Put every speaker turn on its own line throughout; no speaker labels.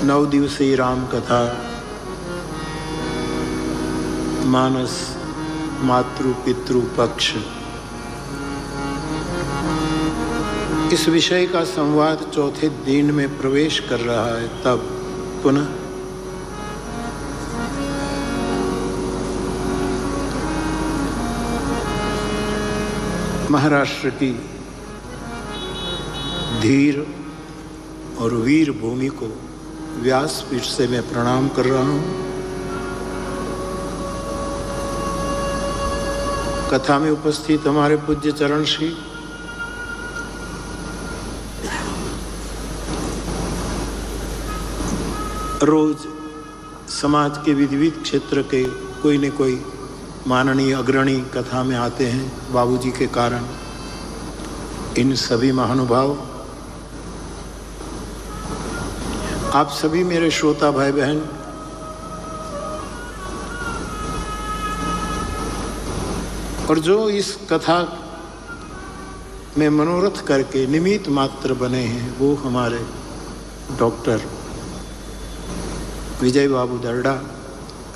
9 दिवसीय राम कथा, मानस मातृ पितृ पक्ष, इस विषय का संवाद चौथे दिन में प्रवेश कर रहा है। तब पुनः महाराष्ट्र की धीर और वीर भूमि को व्यासपीठ से मैं प्रणाम कर रहा हूँ। कथा में उपस्थित हमारे पूज्य चरण श्री रोज समाज के विविध क्षेत्र के कोई न कोई माननीय अग्रणी कथा में आते हैं बाबूजी के कारण। इन सभी महानुभाव, आप सभी मेरे श्रोता भाई बहन, और जो इस कथा में मनोरथ करके निमित्त मात्र बने हैं, वो हमारे डॉक्टर विजय बाबू दर्डा,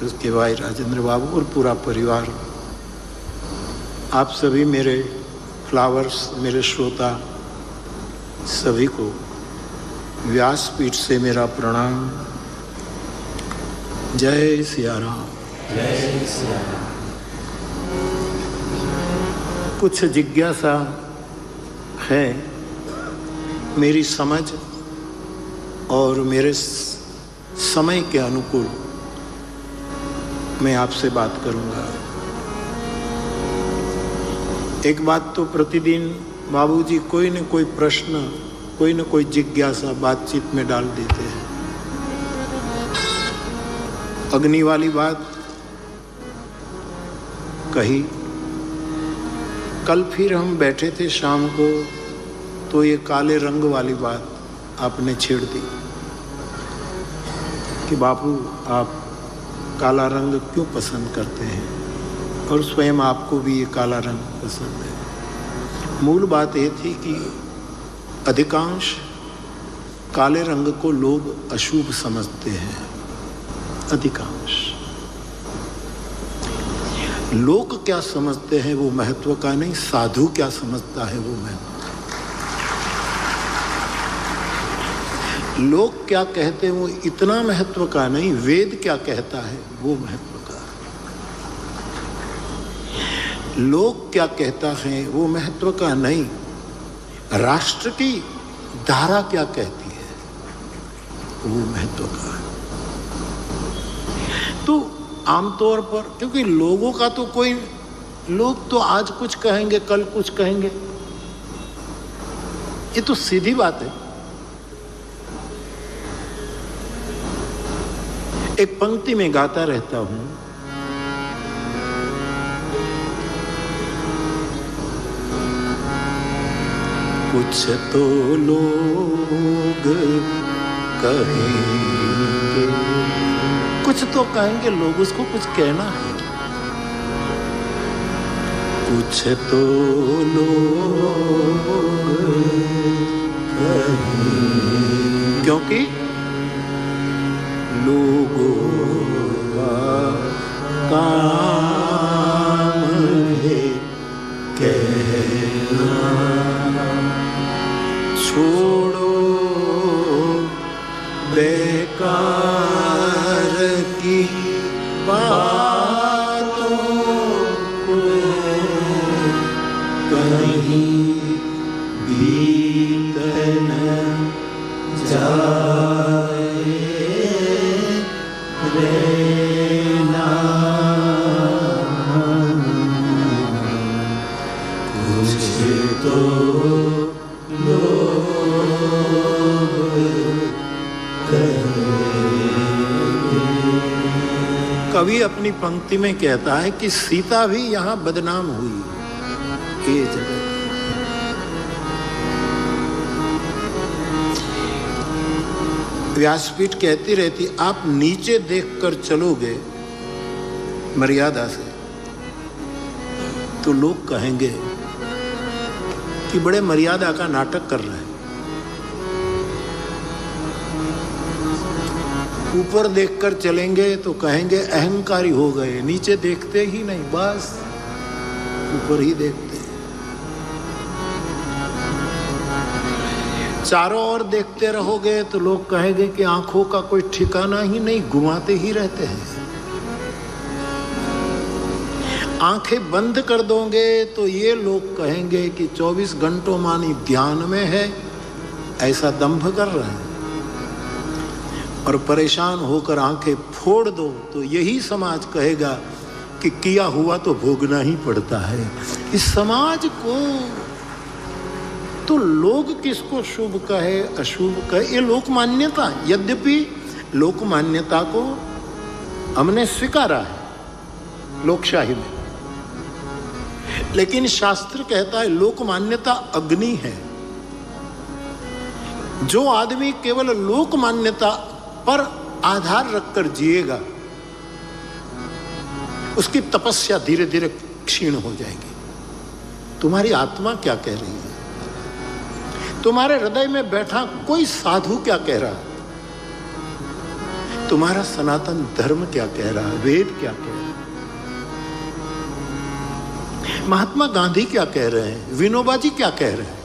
उसके भाई राजेंद्र बाबू और पूरा परिवार। आप सभी मेरे फ्लावर्स, मेरे श्रोता सभी को व्यासपीठ से मेरा प्रणाम। जय सिया राम।
जय सिया राम।
कुछ जिज्ञासा है, मेरी समझ और मेरे समय के अनुकूल मैं आपसे बात करूंगा। एक बात तो प्रतिदिन बाबूजी कोई न कोई प्रश्न, कोई न कोई जिज्ञासा बातचीत में डाल देते हैं। अग्नि वाली बात कही, कल फिर हम बैठे थे शाम को, तो ये काले रंग वाली बात आपने छेड़ दी कि बापू आप काला रंग क्यों पसंद करते हैं, और स्वयं आपको भी ये काला रंग पसंद है। मूल बात ये थी कि अधिकांश काले रंग को लोग अशुभ समझते हैं। अधिकांश लोग क्या समझते हैं वो महत्व का नहीं, साधु क्या समझता है वो महत्व। लोग क्या कहते हैं वो इतना महत्व का नहीं, वेद क्या कहता है वो महत्व का। लोग क्या कहता है वो महत्व का नहीं, राष्ट्र की धारा क्या कहती है वो महत्व का है। तो आमतौर पर, क्योंकि लोगों का तो कोई, लोग तो आज कुछ कहेंगे कल कुछ कहेंगे, ये तो सीधी बात है। एक पंक्ति में गाता रहता हूं, कुछ तो लोग कहेंगे, कुछ तो कहेंगे लोग, उसको कुछ कहना है। कुछ तो लोग कहेंगे, क्योंकि लोगों का काम है कहना, छोड़ो बेकार की बातों को, कहीं बीत न जाए रहना। कुछ तो कवि अपनी पंक्ति में कहता है कि सीता भी यहां बदनाम हुई। ये जगत व्यासपीठ कहती रहती, आप नीचे देखकर चलोगे मर्यादा से तो लोग कहेंगे कि बड़े मर्यादा का नाटक कर रहे हैं। ऊपर देखकर चलेंगे तो कहेंगे अहंकारी हो गए, नीचे देखते ही नहीं, बस ऊपर ही देखते। चारों ओर देखते रहोगे तो लोग कहेंगे कि आंखों का कोई ठिकाना ही नहीं, घुमाते ही रहते हैं। आंखें बंद कर दोगे तो ये लोग कहेंगे कि 24 घंटों मानी ध्यान में है, ऐसा दंभ कर रहे हैं। और परेशान होकर आंखें फोड़ दो तो यही समाज कहेगा कि किया हुआ तो भोगना ही पड़ता है। इस समाज को तो लोग किसको शुभ कहे अशुभ कहे, ये लोक मान्यता, यद्यपि लोक मान्यता को हमने स्वीकारा है लोकशाही में, लेकिन शास्त्र कहता है लोक मान्यता अग्नि है। जो आदमी केवल लोक मान्यता पर आधार रखकर जिएगा उसकी तपस्या धीरे धीरे क्षीण हो जाएगी। तुम्हारी आत्मा क्या कह रही है, तुम्हारे हृदय में बैठा कोई साधु क्या कह रहा है, तुम्हारा सनातन धर्म क्या कह रहा है, वेद क्या कह रहा है, महात्मा गांधी क्या कह रहे हैं, विनोबा जी क्या कह रहे हैं,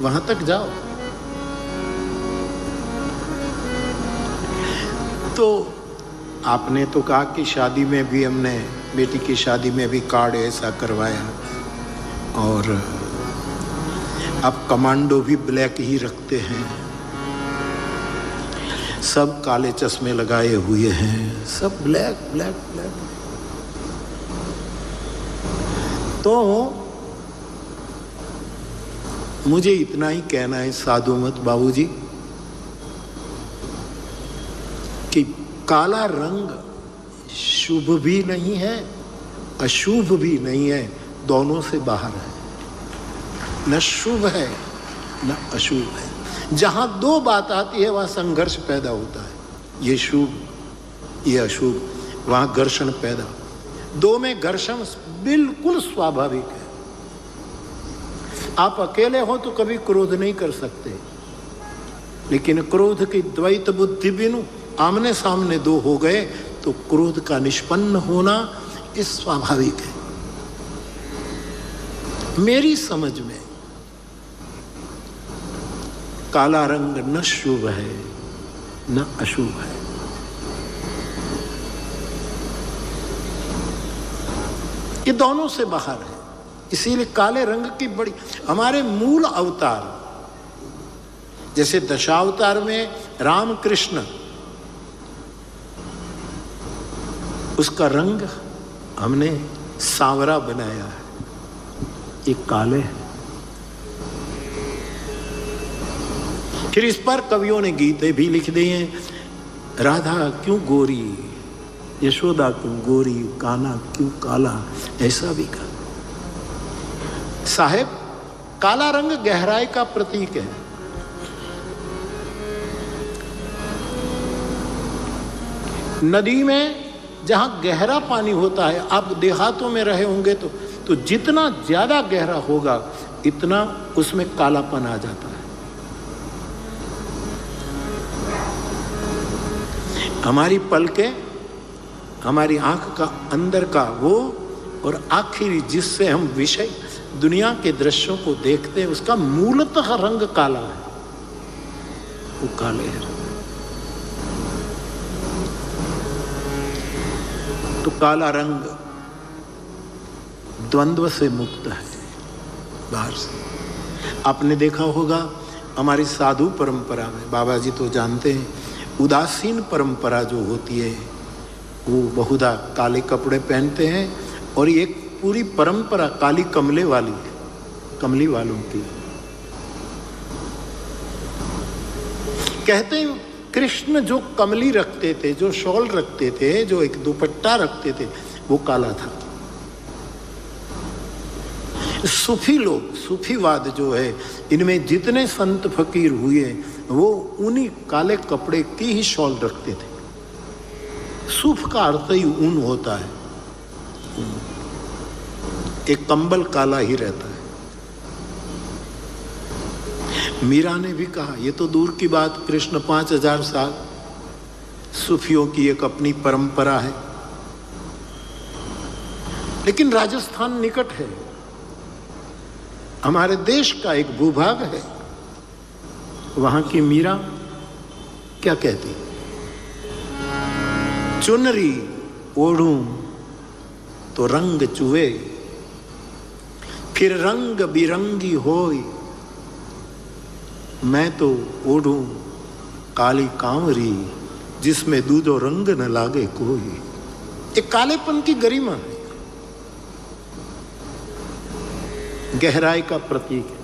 वहां तक जाओ। तो आपने तो कहा कि शादी में भी हमने, बेटी की शादी में भी कार्ड ऐसा करवाया, और अब कमांडो भी ब्लैक ही रखते हैं, सब काले चश्मे लगाए हुए हैं, सब ब्लैक ब्लैक ब्लैक। तो मुझे इतना ही कहना है साधु मत बाबूजी कि काला रंग शुभ भी नहीं है अशुभ भी नहीं है, दोनों से बाहर है, न शुभ है न अशुभ है। जहां दो बात आती है वहां संघर्ष पैदा होता है, ये शुभ ये अशुभ, वहां घर्षण पैदा। दो में घर्षण बिल्कुल स्वाभाविक है। आप अकेले हो तो कभी क्रोध नहीं कर सकते, लेकिन क्रोध की द्वैत बुद्धि बिनु आमने सामने दो हो गए तो क्रोध का निष्पन्न होना ये स्वाभाविक है। मेरी समझ में काला रंग न शुभ है न अशुभ है। ये दोनों से बाहर है। इसीलिए काले रंग की बड़ी, हमारे मूल अवतार जैसे दशावतार में राम कृष्ण, उसका रंग हमने सांवरा बनाया है, ये काले है। फिर इस पर कवियों ने गीतें भी लिख दी हैं, राधा क्यों गोरी, यशोदा क्यों गोरी, कान्हा क्यों काला, ऐसा भी कहा। साहेब, काला रंग गहराई का प्रतीक है। नदी में जहां गहरा पानी होता है, आप देहातों में रहे होंगे तो जितना ज्यादा गहरा होगा इतना उसमें कालापन आ जाता है। हमारी पलकें, हमारी आंख का अंदर का वो, और आखिरी जिससे हम विषय दुनिया के दृश्यों को देखते हैं, उसका मूलतः रंग काला है, वो काले है। तो काला रंग द्वंद्व से मुक्त है बाहर से। आपने देखा होगा हमारी साधु परंपरा में, बाबा जी तो जानते हैं, उदासीन परंपरा जो होती है वो बहुधा काले कपड़े पहनते हैं, और एक पूरी परंपरा काली कमले वाली है, कमली वालों की। कहते हैं कृष्ण जो कमली रखते थे, जो शॉल रखते थे, जो एक दुपट्टा रखते थे, वो काला था। सूफी लोग, सूफीवाद जो है, इनमें जितने संत फकीर हुए वो उन्हीं काले कपड़े की ही शॉल रखते थे। सूफ का अर्थ ही ऊन होता है, एक कंबल काला ही रहता है। मीरा ने भी कहा, ये तो दूर की बात, कृष्ण 5000 साल सूफियों की एक अपनी परंपरा है, लेकिन राजस्थान निकट है, हमारे देश का एक भूभाग है। वहां की मीरा क्या कहती, चुनरी ओढ़ूं तो रंग चुए, फिर रंग बिरंगी होई, मैं तो ओढ़ूं काली कांवरी, जिसमें दूधो रंग न लागे कोई। एक कालेपन की गरिमा है, गहराई का प्रतीक है।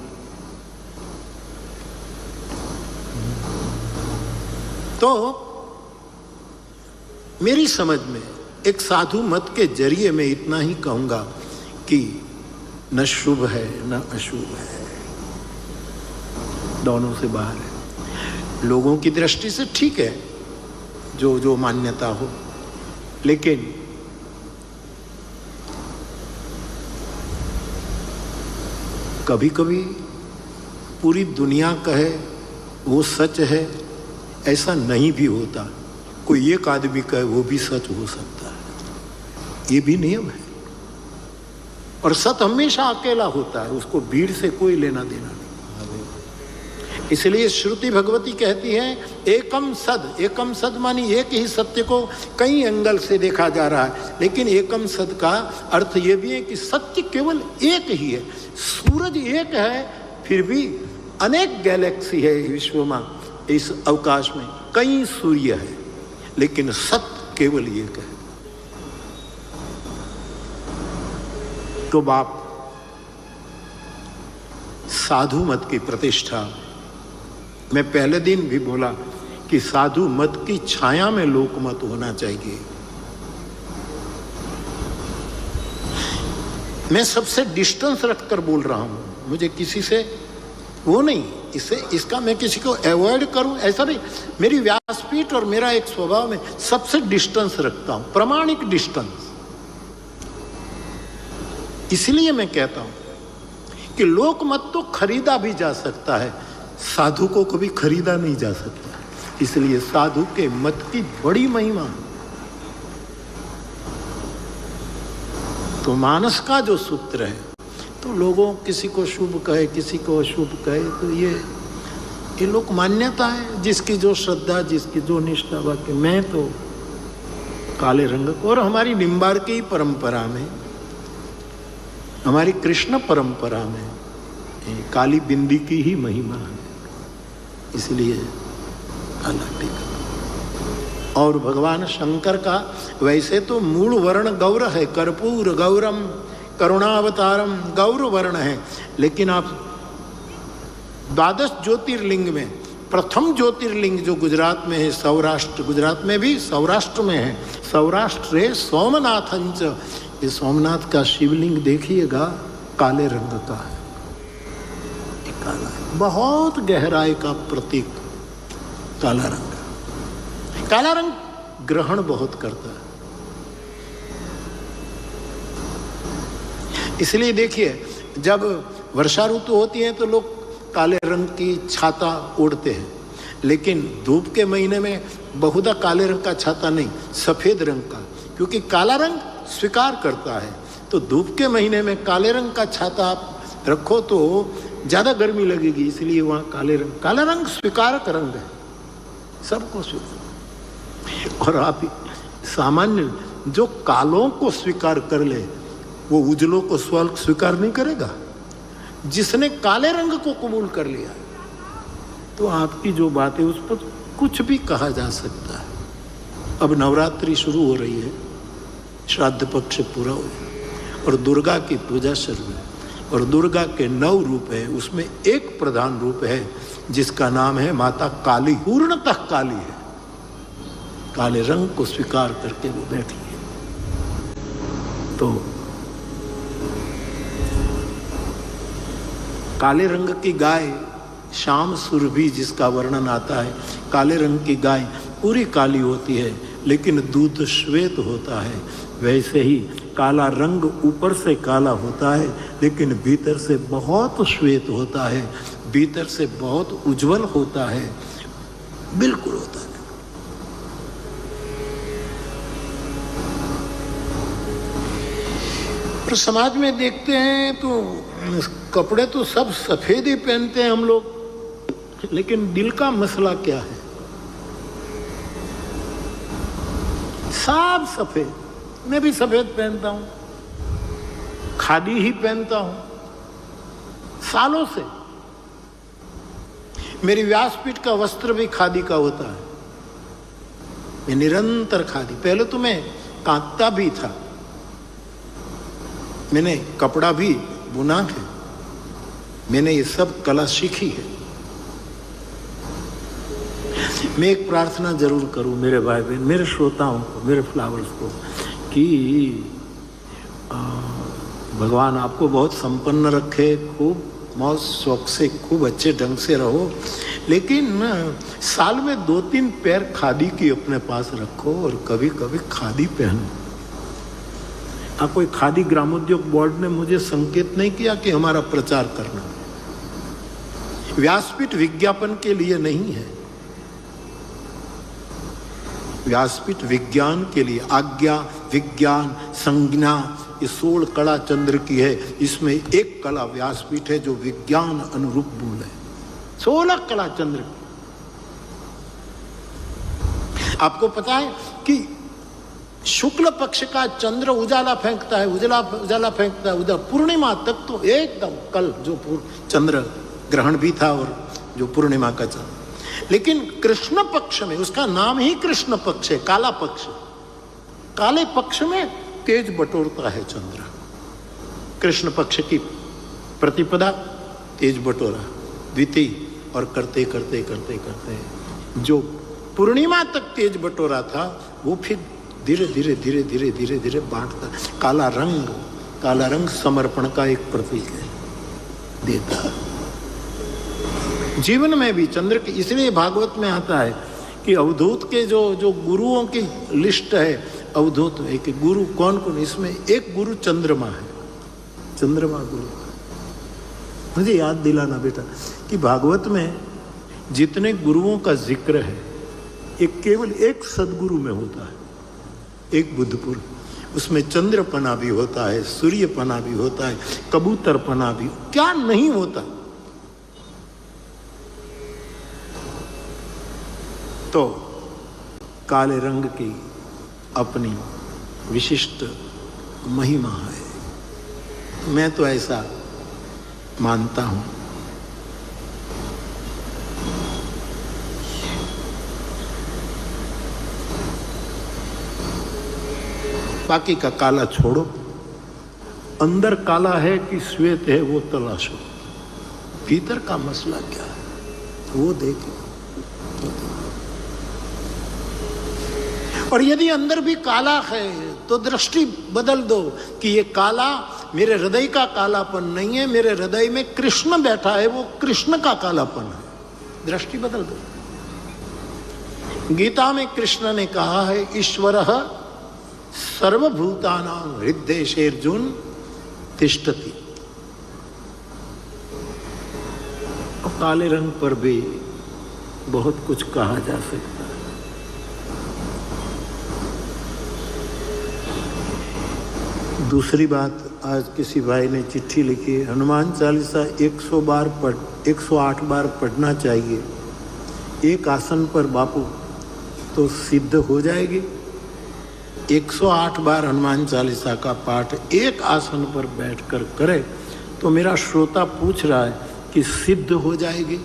तो मेरी समझ में एक साधु मत के जरिए मैं इतना ही कहूंगा कि न शुभ है न अशुभ है, दोनों से बाहर है। लोगों की दृष्टि से ठीक है जो जो मान्यता हो, लेकिन कभी कभी पूरी दुनिया कहे वो सच है, ऐसा नहीं भी होता। कोई एक आदमी कहे वो भी सच हो सकता है, ये भी नियम है। और सत हमेशा अकेला होता है, उसको भीड़ से कोई लेना देना नहीं। इसलिए श्रुति भगवती कहती है एकम सद। एकम सद मानी एक ही सत्य को कई एंगल से देखा जा रहा है, लेकिन एकम सद का अर्थ ये भी है कि सत्य केवल एक ही है। सूरज एक है, फिर भी अनेक गैलेक्सी है विश्व में, इस अवकाश में कई सूर्य है, लेकिन सत्य केवल एक है। तो बाप साधु मत की प्रतिष्ठा, मैं पहले दिन भी बोला कि साधु मत की छाया में लोकमत होना चाहिए। मैं सबसे डिस्टेंस रखकर बोल रहा हूं, मुझे किसी से वो नहीं, इसका मैं किसी को अवॉइड करूं ऐसा नहीं। मेरी व्यासपीठ और मेरा एक स्वभाव में सबसे डिस्टेंस रखता हूं, प्रामाणिक डिस्टेंस। इसलिए मैं कहता हूं कि लोकमत तो खरीदा भी जा सकता है, साधु को कभी खरीदा नहीं जा सकता। इसलिए साधु के मत की बड़ी महिमा। तो मानस का जो सूत्र है, तो लोगों किसी को शुभ कहे किसी को अशुभ कहे, तो ये लोक मान्यता है, जिसकी जो श्रद्धा जिसकी जो निष्ठा। बाकी मैं तो काले रंग को, और हमारी निम्बार की परंपरा में, हमारी कृष्ण परंपरा में काली बिंदी की ही महिमा है, इसलिए काला टीका। और भगवान शंकर का वैसे तो मूल वर्ण गौर है, कर्पूर गौरम करुणावतारम गौर वर्ण है, लेकिन आप 12 ज्योतिर्लिंग में प्रथम ज्योतिर्लिंग जो गुजरात में है, सौराष्ट्र, गुजरात में भी सौराष्ट्र में है, सौराष्ट्र है सोमनाथंच। ये सोमनाथ का शिवलिंग देखिएगा, काले रंग का है, काला है, बहुत गहराई का प्रतीक काला रंग। काला रंग ग्रहण बहुत करता है, इसलिए देखिए जब वर्षा ऋतु होती है तो लोग काले रंग की छाता ओढ़ते हैं, लेकिन धूप के महीने में बहुधा काले रंग का छाता नहीं, सफेद रंग का, क्योंकि काला रंग स्वीकार करता है। तो धूप के महीने में काले रंग का छाता आप रखो तो ज्यादा गर्मी लगेगी, इसलिए वहां काले रंग, काला रंग स्वीकारक रंग है, सबको स्वीकार। और आप सामान्य जो कालों को स्वीकार कर ले, वो उजलों को स्वीकार नहीं करेगा। जिसने काले रंग को कबूल कर लिया, तो आपकी जो बात है उस पर कुछ भी कहा जा सकता है। अब नवरात्रि शुरू हो रही है, श्राद्ध पक्ष पूरा हो, और दुर्गा की पूजा शुरू है, और दुर्गा के 9 रूप है, उसमें एक प्रधान रूप है जिसका नाम है माता काली, पूर्णतः काली है, काले रंग को स्वीकार करके वो बैठी है। तो काले रंग की गाय श्याम सुरभि जिसका वर्णन आता है, काले रंग की गाय पूरी काली होती है लेकिन दूध श्वेत होता है। वैसे ही काला रंग ऊपर से काला होता है लेकिन भीतर से बहुत श्वेत होता है, भीतर से बहुत उज्जवल होता है, बिल्कुल होता है। और समाज में देखते हैं तो कपड़े तो सब सफेद ही पहनते हैं हम लोग, लेकिन दिल का मसला क्या है? सब सफेद। मैं भी सफेद पहनता हूं, खादी ही पहनता हूं सालों से। मेरी व्यासपीठ का वस्त्र भी खादी का होता है। मैं निरंतर खादी, पहले तो मैं कांता भी था, मैंने कपड़ा भी बुना है, मैंने ये सब कला सीखी है। मैं एक प्रार्थना जरूर करूं मेरे भाई बहन, मेरे श्रोताओं को, मेरे फ्लावर्स को, कि भगवान आपको बहुत संपन्न रखे, खूब मौज शौक से खूब अच्छे ढंग से रहो, लेकिन साल में 2-3 पैर खादी की अपने पास रखो और कभी कभी खादी पहनो। कोई खादी ग्रामोद्योग बोर्ड ने मुझे संकेत नहीं किया कि हमारा प्रचार करना। व्यासपीठ विज्ञापन के लिए नहीं है, व्यासपीठ विज्ञान के लिए। आज्ञा, विज्ञान, संज्ञा, ये 16 कला चंद्र की है। इसमें एक कला व्यासपीठ है जो विज्ञान अनुरूप बोल है। 16 कला चंद्र की। आपको पता है कि शुक्ल पक्ष का चंद्र उजाला फेंकता है, उजाला फेंकता है उधर पूर्णिमा तक, तो एकदम कल जो चंद्र ग्रहण भी था और जो पूर्णिमा का चंद्र। लेकिन कृष्ण पक्ष में, उसका नाम ही कृष्ण पक्ष है, काला पक्ष। काले पक्ष में तेज बटोरता है चंद्र। कृष्ण पक्ष की प्रतिपदा तेज बटोरा, द्वितीय, और करते करते करते करते जो पूर्णिमा तक तेज बटोरा था वो फिर धीरे धीरे धीरे धीरे धीरे धीरे बांटता। काला रंग समर्पण का एक प्रतीक है, देता। जीवन में भी चंद्र की, इसलिए भागवत में आता है कि अवधूत के जो गुरुओं की लिस्ट है, अवधूत एक गुरु कौन कौन, इसमें एक गुरु चंद्रमा है, चंद्रमा गुरु। मुझे याद दिलाना बेटा कि भागवत में जितने गुरुओं का जिक्र है, एक केवल एक सदगुरु में होता है, एक बुद्धपुर। उसमें चंद्रपना भी होता है, सूर्यपना भी होता है, कबूतरपना भी, क्या नहीं होता। तो काले रंग की अपनी विशिष्ट महिमा है, मैं तो ऐसा मानता हूं। बाकी का काला छोड़ो, अंदर काला है कि श्वेत है वो तलाशो, भीतर का मसला क्या है वो देखो। और यदि अंदर भी काला है तो दृष्टि बदल दो कि ये काला मेरे हृदय का कालापन नहीं है, मेरे हृदय में कृष्ण बैठा है, वो कृष्ण का कालापन है। दृष्टि बदल दो। गीता में कृष्ण ने कहा है, ईश्वरः सर्वभूतानां हृदयेषु तिष्ठति। काले रंग पर भी बहुत कुछ कहा जा सकता है। दूसरी बात, आज किसी भाई ने चिट्ठी लिखी, हनुमान चालीसा 108 बार पढ़ना चाहिए एक आसन पर बापू, तो सिद्ध हो जाएगी। 108 बार हनुमान चालीसा का पाठ एक आसन पर बैठकर करे तो मेरा श्रोता पूछ रहा है कि सिद्ध हो जाएगी।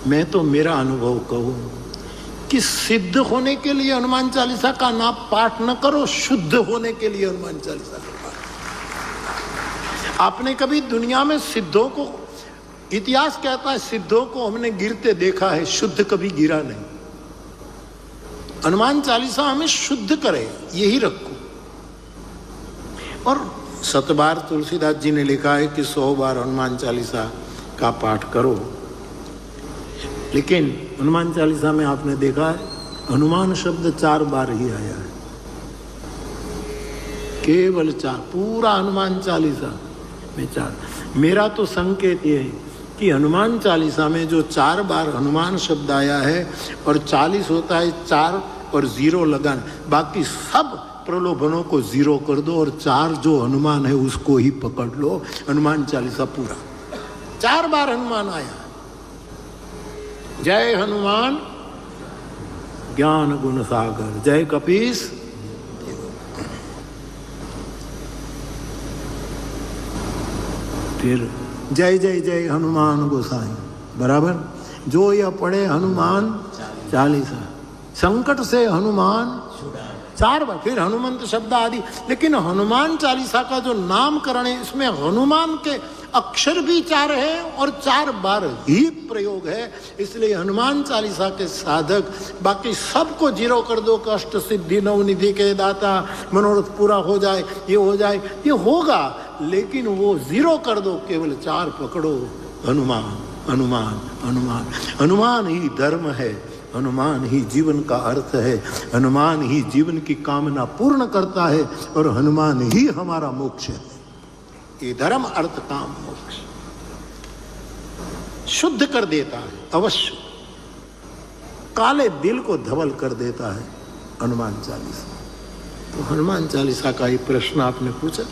मैं तो मेरा अनुभव कहूँ कि सिद्ध होने के लिए हनुमान चालीसा का ना पाठ न करो, शुद्ध होने के लिए हनुमान चालीसा का पाठ। आपने कभी दुनिया में सिद्धों को, इतिहास कहता है सिद्धों को हमने गिरते देखा है, शुद्ध कभी गिरा नहीं। हनुमान चालीसा हमें शुद्ध करे, यही रखो। और 7 बार तुलसीदास जी ने लिखा है कि 100 बार हनुमान चालीसा का पाठ करो। लेकिन हनुमान चालीसा में आपने देखा है हनुमान शब्द 4 बार ही आया है, केवल 4, पूरा हनुमान चालीसा में 4। मेरा तो संकेत ये है कि हनुमान चालीसा में जो 4 बार हनुमान शब्द आया है और 40 होता है 4 और 0 लगाना, बाकी सब प्रलोभनों को जीरो कर दो और 4 जो हनुमान है उसको ही पकड़ लो। हनुमान चालीसा पूरा 4 बार हनुमान आया। जय हनुमान ज्ञान गुण सागर, जय कपीस। फिर जय जय जय हनुमान गोसाई, बराबर। जो यह पढ़े हनुमान चालीसा, संकट से हनुमान 4 बार। फिर हनुमंत शब्द आदि। लेकिन हनुमान चालीसा का जो नामकरण है इसमें हनुमान के अक्षर भी 4 है और 4 बार ही प्रयोग है। इसलिए हनुमान चालीसा के साधक बाकी सबको जीरो कर दो, कष्ट सिद्धि नवनिधि के दाता, मनोरथ पूरा हो जाए, ये हो जाए, ये होगा, लेकिन वो जीरो कर दो, केवल 4 पकड़ो। हनुमान हनुमान हनुमान। हनुमान ही धर्म है, हनुमान ही जीवन का अर्थ है, हनुमान ही जीवन की कामना पूर्ण करता है और हनुमान ही हमारा मोक्ष है। ये धर्म अर्थ काम मोक्ष शुद्ध कर देता है, अवश्य काले दिल को धवल कर देता है हनुमान चालीसा। तो हनुमान चालीसा का ये प्रश्न आपने पूछा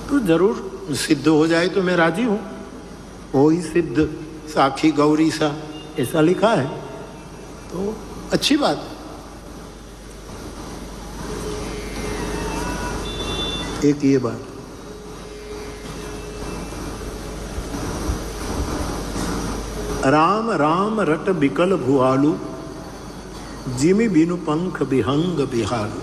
तो जरूर सिद्ध हो जाए तो मैं राजी हूं। वो ही सिद्ध साखी गौरी सा ऐसा लिखा है तो अच्छी बात है। एक ये बात, राम राम रट बिकल भुआलू, जिमि बिनु पंख बिहंग बिहालू।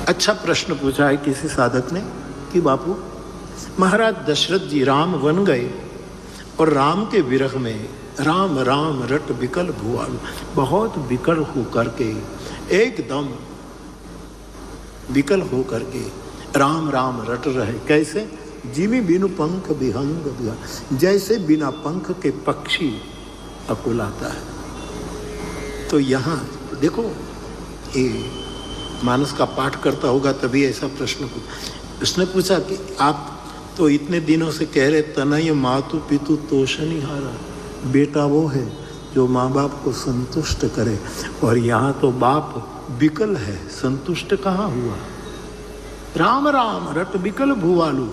अच्छा प्रश्न पूछा है किसी साधक ने कि बापू महाराज दशरथ जी राम बन गए और राम के विरह में राम राम रट बिकल भुआलू, बहुत बिकल हो करके, एकदम बिकल हो करके राम राम रट रहे। कैसे? जिमि बिनु पंख बिहंग बिहाल, जैसे बिना पंख के पक्षी अकुलाता है। तो यहाँ देखो ये मानस का पाठ करता होगा तभी ऐसा प्रश्न पूछा। उसने पूछा कि आप तो इतने दिनों से कह रहे तनय मातु पितु तोषनिहारा, बेटा वो है जो माँ बाप को संतुष्ट करे, और यहाँ तो बाप बिकल है, संतुष्ट कहाँ हुआ? राम राम रट बिकल भुआलू,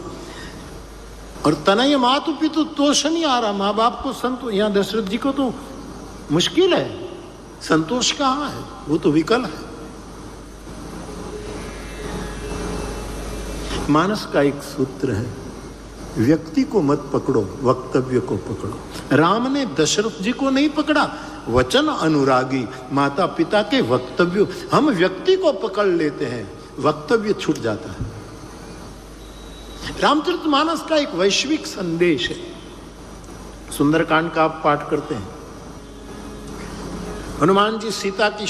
और तनय मातु पितु तोषनिहारा, माँ बाप को संतोष। यहाँ दशरथ जी को तो मुश्किल है, संतोष कहाँ है? वो तो विकल है। मानस का एक सूत्र है, व्यक्ति को मत पकड़ो, वक्तव्य को पकड़ो। राम ने दशरथ जी को नहीं पकड़ा, वचन अनुरागी माता पिता के वक्तव्य। हम व्यक्ति को पकड़ लेते हैं, वक्तव्य छूट जाता है। रामचरितमानस का एक वैश्विक संदेश है। सुंदरकांड का आप पाठ करते हैं। हनुमान जी सीता की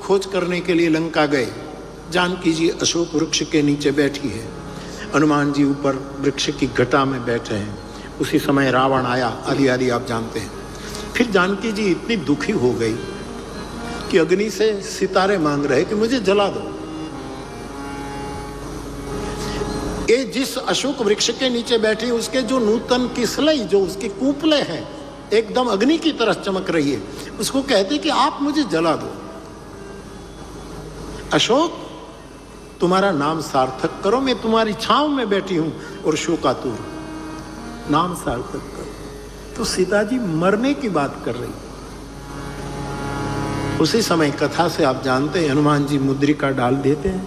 खोज करने के लिए लंका गए। जानकी जी अशोक वृक्ष के नीचे बैठी है, हनुमान जी ऊपर वृक्ष की घटा में बैठे हैं। उसी समय रावण आया, आदि आदि आप जानते हैं। फिर जानकी जी इतनी दुखी हो गई कि अग्नि से सितारे मांग रहे कि मुझे जला दो। ये जिस अशोक वृक्ष के नीचे बैठी उसके जो नूतन किसलई, जो उसकी कूपले हैं, एकदम अग्नि की तरह चमक रही है, उसको कहते कि आप मुझे जला दो। अशोक तुम्हारा नाम सार्थक करो, मैं तुम्हारी छांव में बैठी हूं और शोकातुर, नाम सार्थक करो। तो सीता जी मरने की बात कर रही। उसी समय कथा से आप जानते हैं हनुमान जी मुद्रिका डाल देते हैं।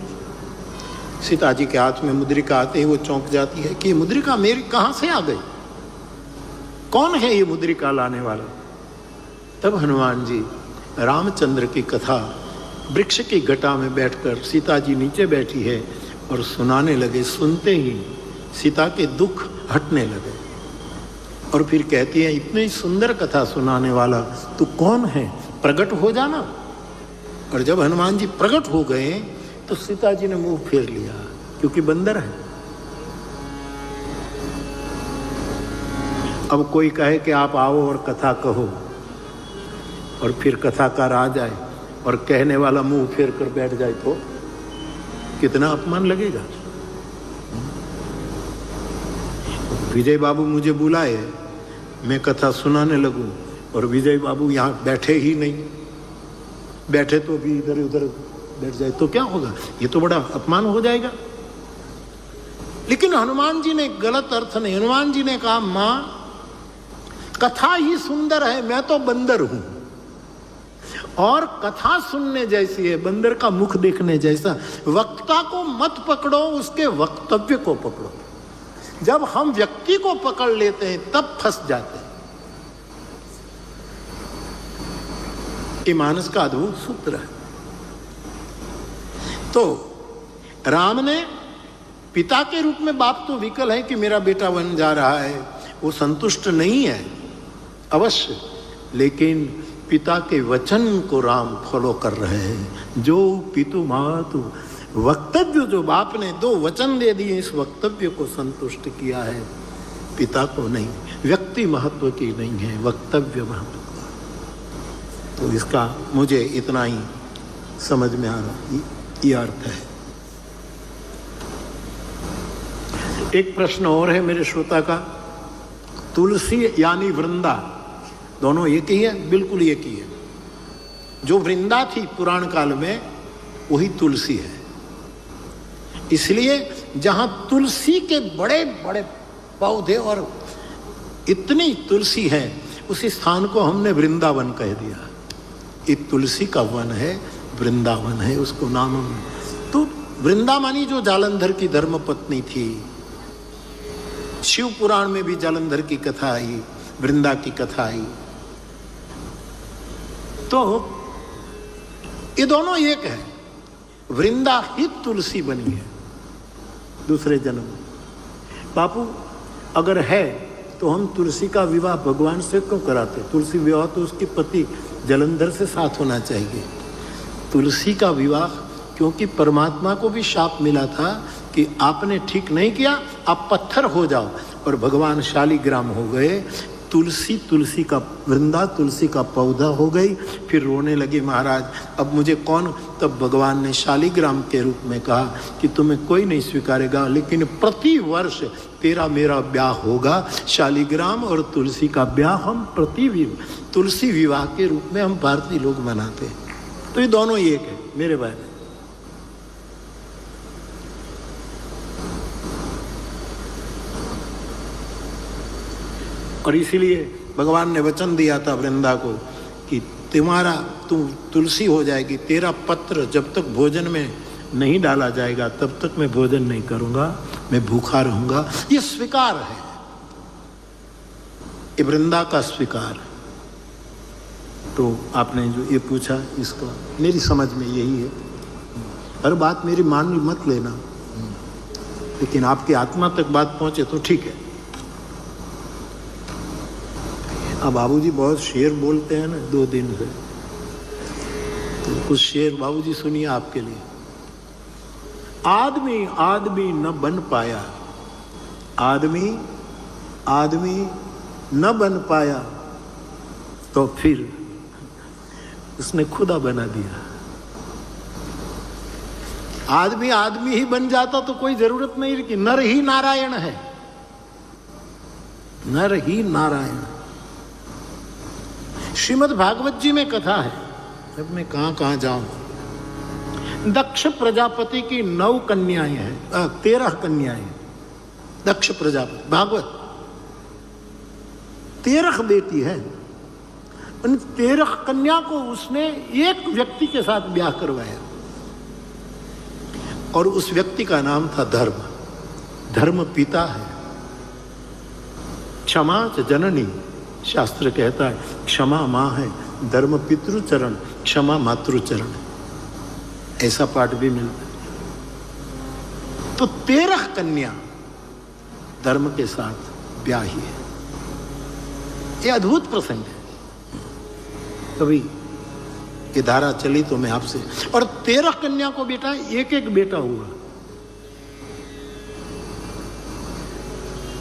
सीता जी के हाथ में मुद्रिका आते ही वो चौंक जाती है कि ये मुद्रिका मेरी कहां से आ गई, कौन है ये मुद्रिका लाने वाला? तब हनुमान जी रामचंद्र की कथा वृक्ष की घटा में बैठकर, सीता जी नीचे बैठी है, और सुनाने लगे। सुनते ही सीता के दुख हटने लगे और फिर कहती है, इतनी सुंदर कथा सुनाने वाला तू कौन है, प्रकट हो जाना। और जब हनुमान जी प्रकट हो गए तो सीता जी ने मुंह फेर लिया, क्योंकि बंदर है। अब कोई कहे कि आप आओ और कथा कहो, और फिर कथाकार आ जाए और कहने वाला मुंह फेर कर बैठ जाए तो कितना अपमान लगेगा। विजय बाबू मुझे बुलाए, मैं कथा सुनाने लगूं और विजय बाबू यहाँ बैठे ही नहीं, बैठे तो भी इधर उधर बैठ जाए तो क्या होगा? ये तो बड़ा अपमान हो जाएगा। लेकिन हनुमान जी ने गलत अर्थ नहीं, हनुमान जी ने कहा मां कथा ही सुंदर है, मैं तो बंदर हूं और कथा सुनने जैसी है, बंदर का मुख देखने जैसा। वक्ता को मत पकड़ो, उसके वक्तव्य को पकड़ो। जब हम व्यक्ति को पकड़ लेते हैं तब फंस जाते हैं। ये मानस का अद्भुत सूत्र है। तो राम ने पिता के रूप में, बाप तो विकल है कि मेरा बेटा बन जा रहा है, वो संतुष्ट नहीं है अवश्य, लेकिन पिता के वचन को राम फॉलो कर रहे हैं। जो पितु मातु वक्तव्य, जो बाप ने 2 वचन दे दिए, इस वक्तव्य को संतुष्ट किया है, पिता को नहीं। व्यक्ति महत्व की नहीं है, वक्तव्य महत्व का। तो इसका मुझे इतना ही समझ में आ रहा, ये अर्थ है। एक प्रश्न और है मेरे श्रोता का। तुलसी यानी वृंदा, दोनों एक ही है? बिल्कुल एक ही है। जो वृंदा थी पुराण काल में, वही तुलसी है। इसलिए जहां तुलसी के बड़े बड़े पौधे और इतनी तुलसी है, उस स्थान को हमने वृंदावन कह दिया। ये तुलसी का वन है, वृंदावन है, उसको नाम हम। तो वृंदावनी जो जालंधर की धर्मपत्नी थी, शिव पुराण में भी जालंधर की कथा आई, वृंदा की कथा आई। तो ये दोनों एक है। वृंदा ही तुलसी बनी है दूसरे जन्म में। बापू अगर है तो हम तुलसी का विवाह भगवान से क्यों कराते? तुलसी विवाह तो उसके पति जालंधर से साथ होना चाहिए। तुलसी का विवाह, क्योंकि परमात्मा को भी शाप मिला था कि आपने ठीक नहीं किया, आप पत्थर हो जाओ, और भगवान शालिग्राम हो गए। तुलसी का वृंदा, तुलसी का पौधा हो गई। फिर रोने लगे महाराज, अब मुझे कौन? तब भगवान ने शालिग्राम के रूप में कहा कि तुम्हें कोई नहीं स्वीकारेगा, लेकिन प्रति वर्ष तेरा मेरा ब्याह होगा। शालिग्राम और तुलसी का ब्याह हम तुलसी विवाह के रूप में हम भारतीय लोग मनाते हैं। तो ये दोनों एक है मेरे भाई। और इसीलिए भगवान ने वचन दिया था वृंदा को कि तुम तुलसी हो जाएगी, तेरा पत्र जब तक भोजन में नहीं डाला जाएगा तब तक मैं भोजन नहीं करूंगा, मैं भूखा रहूंगा। ये स्वीकार है, ये वृंदा का स्वीकार। तो आपने जो ये पूछा, इसका मेरी समझ में यही है। हर बात मेरी मान मत लेना, लेकिन आपकी आत्मा तक बात पहुंचे तो ठीक है। अब बाबूजी बहुत शेर बोलते हैं ना 2 दिन से, तो कुछ शेर बाबूजी सुनिए आपके लिए। आदमी न बन पाया, आदमी न बन पाया, तो फिर उसने खुदा बना दिया। आदमी ही बन जाता तो कोई जरूरत नहीं कि नर ही नारायण है, नर ही नारायण। श्रीमद् भागवत जी में कथा है, अब मैं कहां जाऊं। दक्ष प्रजापति की 9 कन्याएं हैं, 13 कन्याएं। दक्ष प्रजापति, भागवत 13 बेटी है। उन 13 कन्या को उसने एक व्यक्ति के साथ ब्याह करवाया, और उस व्यक्ति का नाम था धर्म। धर्म पिता है, क्षमा च जननी, शास्त्र कहता है क्षमा माँ है, धर्म पितृचरण, क्षमा मातृचरण। ऐसा पाठ भी मिलता है। तो 13 कन्या धर्म के साथ ब्याही है। ये अद्भुत प्रसंग है। कभी ये धारा चली तो मैं आपसे, और 13 कन्या को बेटा एक बेटा हुआ।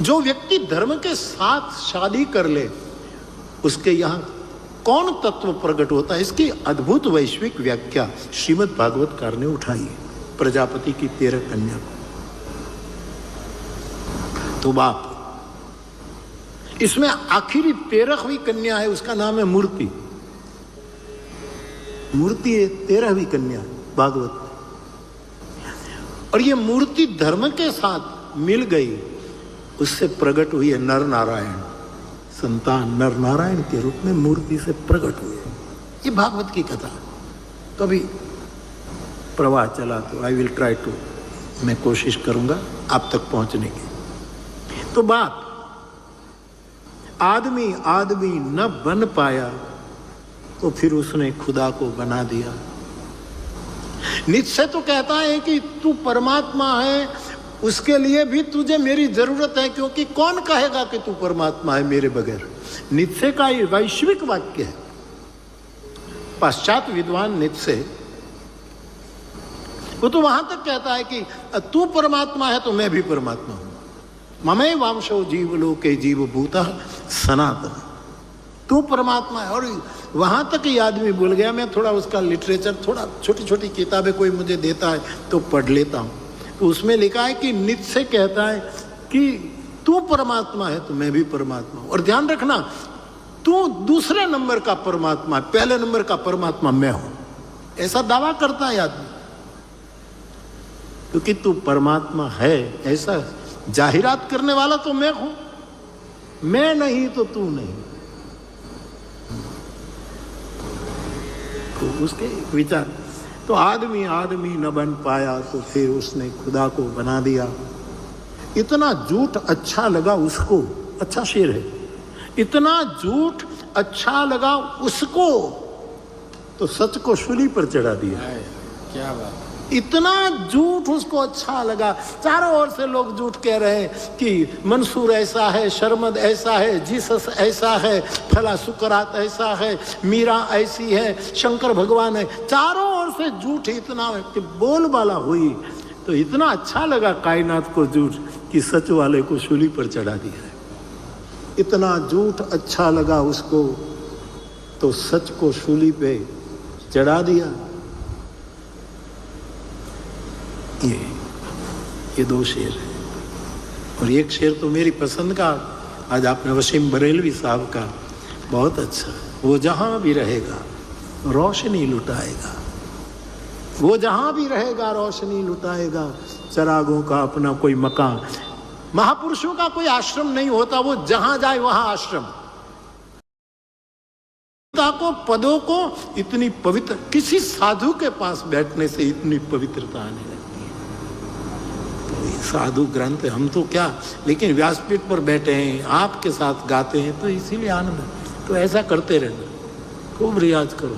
जो व्यक्ति धर्म के साथ शादी कर ले, उसके यहां कौन तत्व प्रकट होता है? इसकी अद्भुत वैश्विक व्याख्या श्रीमद् भागवतकार ने उठाई है प्रजापति की 13 कन्या को। तो बाप, इसमें आखिरी 13वीं कन्या है, उसका नाम है मूर्ति। मूर्ति है 13वीं कन्या भागवत, और ये मूर्ति धर्म के साथ मिल गई, उससे प्रकट हुई है नर नारायण, संतान नर नारायण के रूप में मूर्ति से प्रकट हुए। ये भागवत की कथा। कभी प्रवाह चला तो आई विल ट्राई टू, मैं कोशिश करूंगा आप तक पहुंचने की। तो बात, आदमी आदमी न बन पाया तो फिर उसने खुदा को बना दिया। निश्चय तो कहता है कि तू परमात्मा है, उसके लिए भी तुझे मेरी जरूरत है, क्योंकि कौन कहेगा कि तू परमात्मा है मेरे बगैर। निश्चय का ये वैश्विक वाक्य है। पाश्चात्य विद्वान निश्चय वो तो वहां तक कहता है कि तू परमात्मा है तो मैं भी परमात्मा हूं। ममे वांशो जीवलोके जीवभूतः सनातन, तू परमात्मा है। और वहां तक ये आदमी भूल गया। मैं थोड़ा उसका लिटरेचर, थोड़ा छोटी छोटी किताबें कोई मुझे देता है तो पढ़ लेता हूं, तो उसमें लिखा है कि नित्य कहता है कि तू परमात्मा है तो मैं भी परमात्मा हूं। और ध्यान रखना, तू दूसरे नंबर का परमात्मा है, पहले नंबर का परमात्मा मैं हूं, ऐसा दावा करता है आदमी। क्योंकि तू परमात्मा है ऐसा जाहिरात करने वाला तो मैं हूं, मैं नहीं तो तू नहीं। तो उसके विचार, तो आदमी आदमी न बन पाया तो फिर उसने खुदा को बना दिया। इतना झूठ अच्छा लगा उसको, अच्छा शेर है, इतना झूठ अच्छा लगा उसको तो सच को शूली पर चढ़ा दिया।
क्या बात,
इतना झूठ उसको अच्छा लगा। चारों ओर से लोग झूठ कह रहे हैं कि मंसूर ऐसा है, शर्मद ऐसा है, जीसस ऐसा है, फला सुकरात ऐसा है, मीरा ऐसी है, शंकर भगवान है। चारों ओर से झूठ इतना कि बोलबाला हुई तो इतना अच्छा लगा कायनात को झूठ कि सच वाले को शूली पर चढ़ा दिया है। इतना झूठ अच्छा लगा उसको तो सच को शूली पे चढ़ा दिया। ये दो शेर है। और एक शेर तो मेरी पसंद का आज आपने वसीम बरेलवी साहब का, बहुत अच्छा। वो जहां भी रहेगा रोशनी लुटाएगा, वो जहां भी रहेगा रोशनी लुटाएगा। चरागों का अपना कोई मकान, महापुरुषों का कोई आश्रम नहीं होता, वो जहां जाए वहां आश्रम। को पदों को इतनी पवित्र, किसी साधु के पास बैठने से इतनी पवित्रता आने लगती है। साधु ग्रंथ हम तो क्या, लेकिन व्यासपीठ पर बैठे हैं, आपके साथ गाते हैं तो इसीलिए आनंद है। तो ऐसा करते रहना, खूब रियाज करो।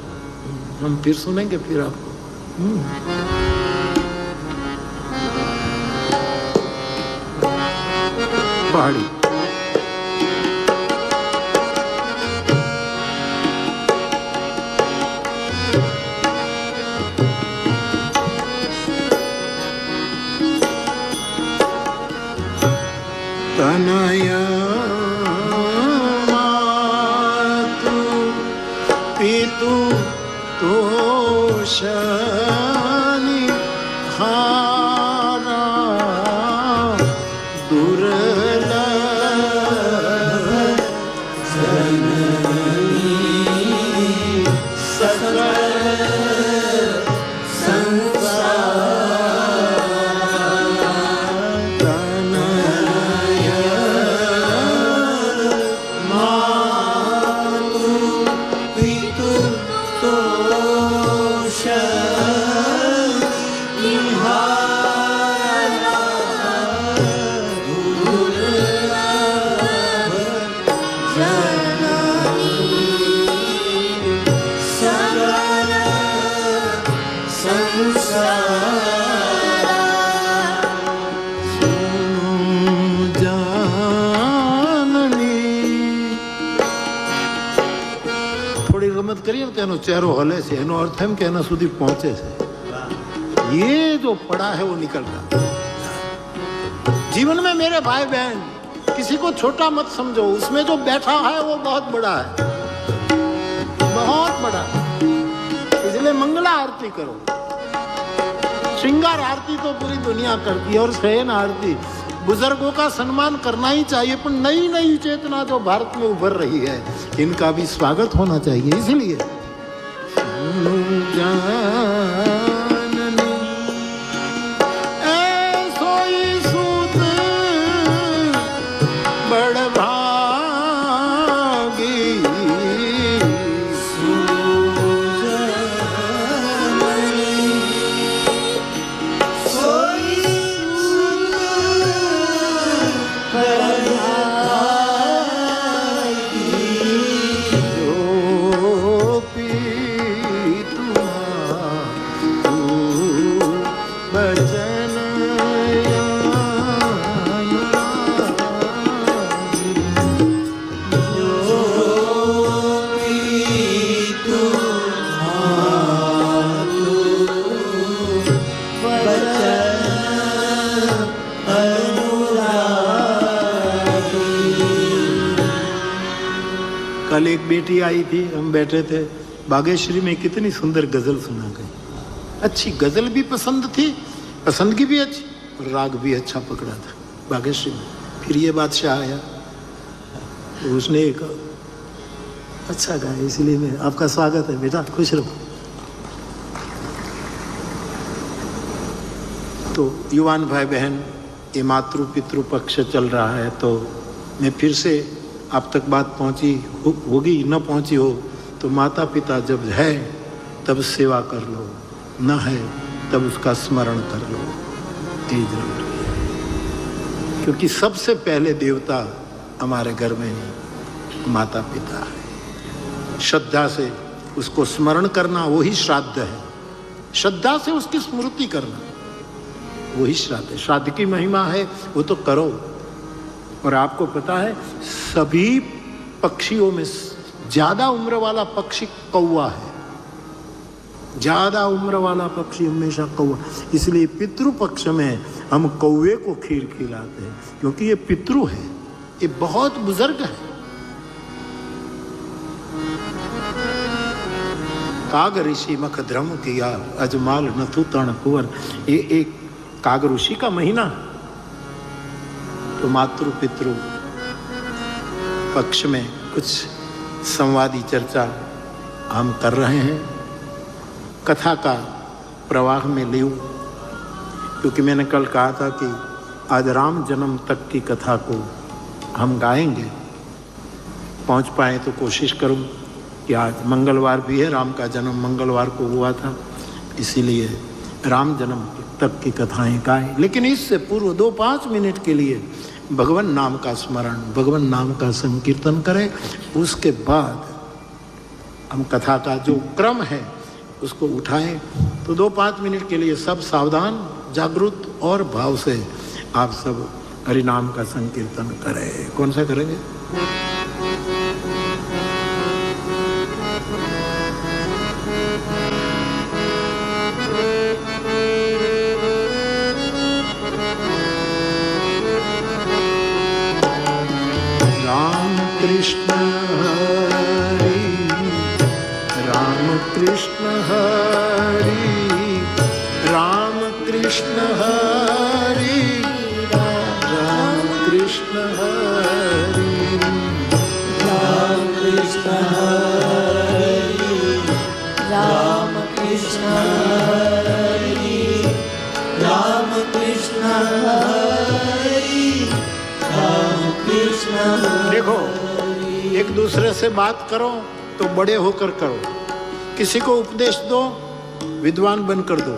हम फिर सुनेंगे फिर आपको। पहाड़ी तनया मातु पितु तोषानि हारा दुर्लभ जननी सकल તેનો ચહેરો હલે છે, એનો અર્થ એમ કે એના સુધી પહોંચે છે। ये जो पड़ा है वो निकलता। जीवन में मेरे भाई बहन, किसी को छोटा मत समझो, उसमें जो बैठा है वो बहुत बड़ा है, बहुत बड़ा। इसलिए मंगला आरती करो। श्रृंगार आरती तो पूरी दुनिया करती है, और शयन आरती, बुजुर्गों का सम्मान करना ही चाहिए। पर नई नई चेतना जो भारत में उभर रही है, इनका भी स्वागत होना चाहिए। इसलिए जननी ऐसोई सूत बड़ भागी कल एक बेटी आई थी, हम बैठे थे बागेश्वरी में, कितनी सुंदर गजल सुना गई। अच्छी गजल भी पसंद थी, पसंदगी भी अच्छी, और राग भी अच्छा पकड़ा था बागेश्वरी में। फिर ये बादशाह आया तो उसने एक अच्छा गाया, इसलिए मैं आपका स्वागत है बेटा, खुश रहो। तो युवान भाई बहन, ये मातृ पितृ पक्ष चल रहा है, तो मैं फिर से आप तक बात पहुंची होगी, न पहुंची हो तो माता पिता जब है तब सेवा कर लो, न है तब उसका स्मरण कर लो, यही जरूरी है। क्योंकि सबसे पहले देवता हमारे घर में माता पिता है। श्रद्धा से उसको स्मरण करना वही श्राद्ध है, श्रद्धा से उसकी स्मृति करना वही श्राद्ध है। श्राद्ध की महिमा है, वो तो करो। और आपको पता है सभी पक्षियों में ज्यादा उम्र वाला पक्षी कौवा है, ज्यादा उम्र वाला पक्षी हमेशा कौवा। इसलिए पितृ पक्ष में हम कौवे को खीर खिलाते हैं, क्योंकि ये पितृ है, ये बहुत बुजुर्ग है। काग ऋषि मख ध्रम किया अजमाल नथु तण कुंवर, ये एक काग ऋषि का महीना। तो मातृ पितृ पक्ष में कुछ संवादी चर्चा हम कर रहे हैं, कथा का प्रवाह में ले, क्योंकि मैंने कल कहा था कि आज राम जन्म तक की कथा को हम गाएंगे। पहुंच पाए तो कोशिश करूं कि आज मंगलवार भी है, राम का जन्म मंगलवार को हुआ था, इसीलिए राम जन्म तक की कथाएं गाएं। लेकिन इससे पूर्व 2-5 मिनट के लिए भगवान नाम का स्मरण, भगवान नाम का संकीर्तन करें। उसके बाद हम कथा का जो क्रम है उसको उठाएं। तो 2-5 मिनट के लिए सब सावधान, जागरूक और भाव से आप सब हरिनाम का संकीर्तन करें। कौन सा करेंगे? कृष्ण हरि राम कृष्ण हरि राम कृष्ण हरि राम कृष्ण हरि
राम कृष्ण हरि राम कृष्ण हरि राम कृष्ण हरि राम कृष्ण।
देखो, एक दूसरे से बात करो तो बड़े होकर करो, किसी को उपदेश दो विद्वान बनकर दो।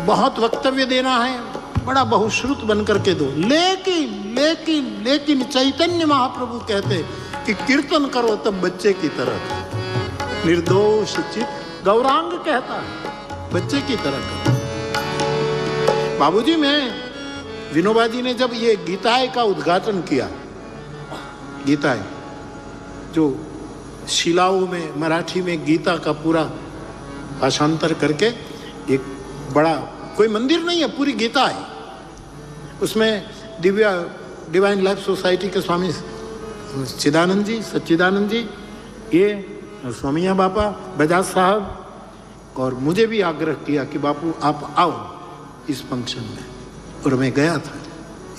बहुत वक्तव्य देना है, बड़ा बहुश्रुत बनकर के दो। लेकिन लेकिन लेकिन चैतन्य महाप्रभु कहते कि कीर्तन करो तब बच्चे की तरह, निर्दोष चित्त। गौरांग कहता है बच्चे की तरह करो। बाबूजी, मैं विनोबा जी ने जब ये गीताय का उद्घाटन किया, गीताय जो शिलाओं में मराठी में गीता का पूरा भाषांतर करके एक बड़ा, कोई मंदिर नहीं है, पूरी गीता है। उसमें डिवाइन लाइफ सोसाइटी के स्वामी चिदानंद जी, सच्चिदानंद जी, ये स्वामिया बापा, बजाज साहब, और मुझे भी आग्रह किया कि बापू आप आओ इस फंक्शन में। और मैं गया था।